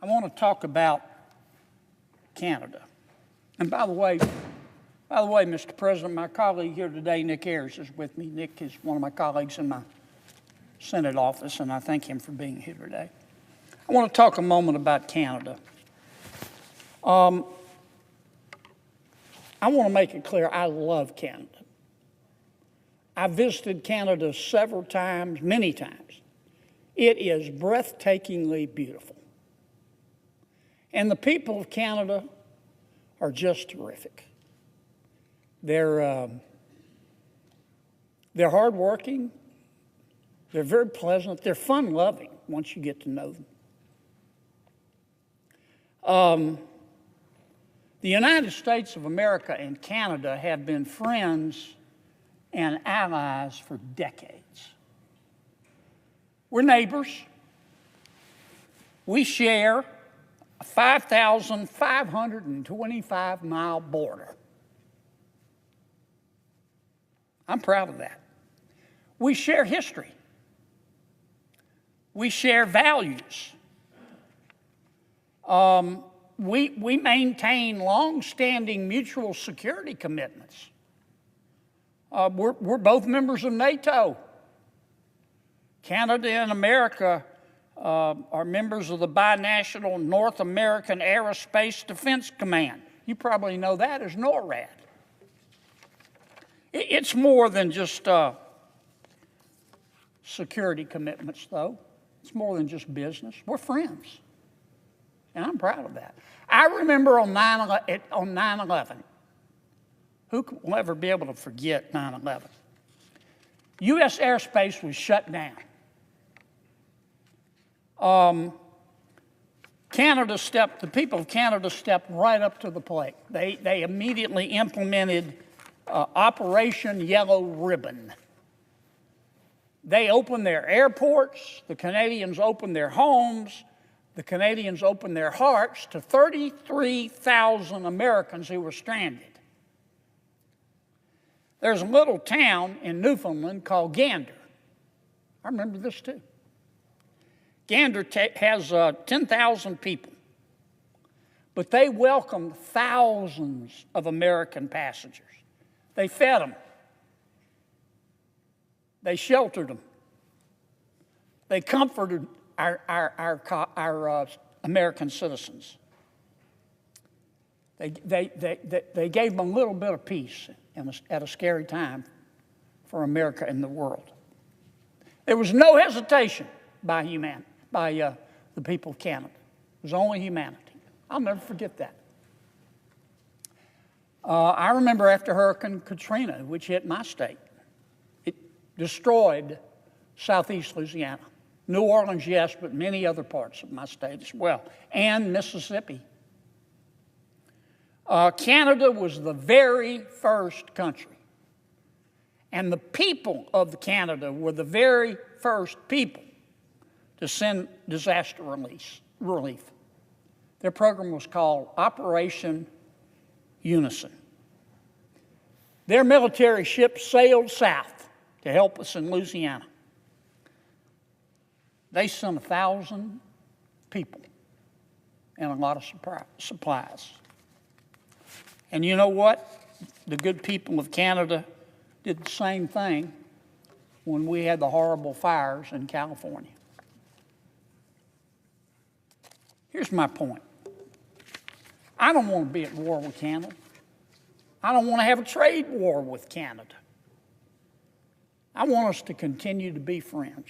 I want to talk about Canada. And by the way, Mr. President, my colleague here today, Nick Ayers, is with me. Nick is one of my colleagues in my Senate office, and I thank him for being here today. I want to talk a moment about Canada. I want to make it clear, I love Canada. I visited Canada several times, many times. It is breathtakingly beautiful. And the people of Canada are just terrific. They're hardworking. They're very pleasant. They're fun-loving once you get to know them. The United States of America and Canada have been friends and allies for decades. We're neighbors. We share a 5,525-mile border. I'm proud of that. We share history. We share values. We maintain long-standing mutual security commitments. We're both members of NATO. Canada and America are members of the binational North American Aerospace Defense Command. You probably know that as NORAD. It's more than just security commitments, though. It's more than just business. We're friends, and I'm proud of that. I remember on 9/11, who will ever be able to forget 9/11? U.S. airspace was shut down. The people of Canada stepped right up to the plate. They immediately implemented Operation Yellow Ribbon. They opened their airports. The Canadians opened their homes. The Canadians opened their hearts to 33,000 Americans who were stranded. There's a little town in Newfoundland called Gander. I remember this too. Gander has 10,000 people, but they welcomed thousands of American passengers. They fed them. They sheltered them. They comforted our American citizens. They gave them a little bit of peace at a scary time for America and the world. There was no hesitation by the people of Canada. It was only humanity. I'll never forget that. I remember after Hurricane Katrina, which hit my state, it destroyed southeast Louisiana. New Orleans, yes, but many other parts of my state as well, and Mississippi. Canada was the very first country, and the people of Canada were the very first people to send disaster relief. Their program was called Operation Unison. Their military ships sailed south to help us in Louisiana. They sent 1,000 people and a lot of supplies. And you know what? The good people of Canada did the same thing when we had the horrible fires in California. Here's my point. I don't want to be at war with Canada. I don't want to have a trade war with Canada. I want us to continue to be friends.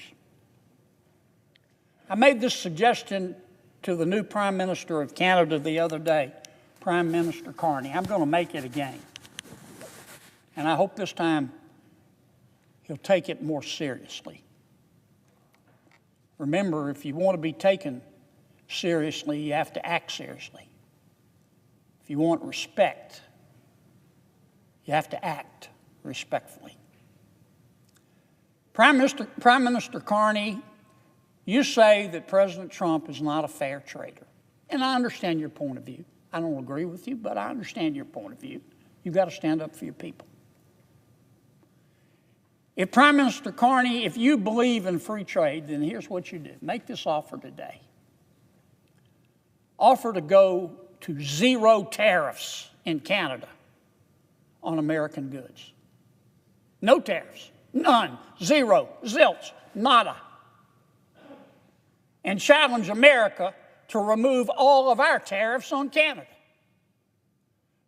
I made this suggestion to the new Prime Minister of Canada the other day, Prime Minister Carney. I'm going to make it again. And I hope this time he'll take it more seriously. Remember, if you want to be taken seriously, you have to act seriously. If you want respect, you have to act respectfully. Prime Minister Carney, you say that President Trump is not a fair trader. And I understand your point of view. I don't agree with you, but I understand your point of view. You've got to stand up for your people. If Prime Minister Carney, if you believe in free trade, then here's what you do. Make this offer today. offer to go to zero tariffs in Canada on American goods. No tariffs, none, zero, zilch, nada. And challenge America to remove all of our tariffs on Canada.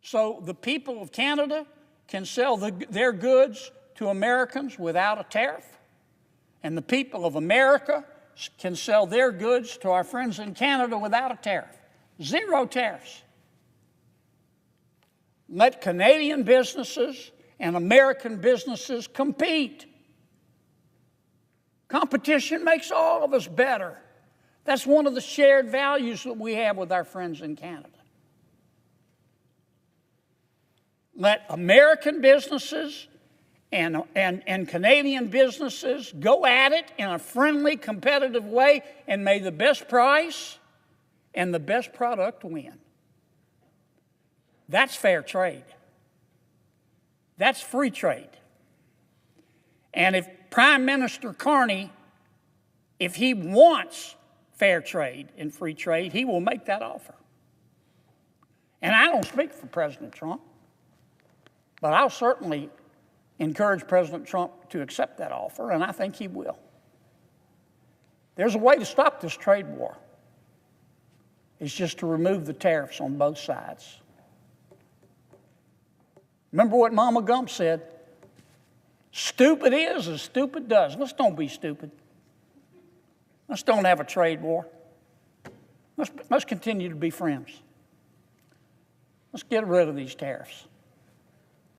So the people of Canada can sell their goods to Americans without a tariff, and the people of America can sell their goods to our friends in Canada without a tariff. Zero tariffs. Let Canadian businesses and American businesses compete. Competition makes all of us better. That's one of the shared values that we have with our friends in Canada. Let American businesses and Canadian businesses go at it in a friendly, competitive way, and may the best price and the best product win. That's fair trade. That's free trade. And if Prime Minister Carney, if he wants fair trade and free trade, he will make that offer. And I don't speak for President Trump, but I'll certainly encourage President Trump to accept that offer, and I think he will. There's a way to stop this trade war. It's just to remove the tariffs on both sides. Remember what Mama Gump said? Stupid is as stupid does. Let's don't be stupid. Let's don't have a trade war. Let's continue to be friends. Let's get rid of these tariffs.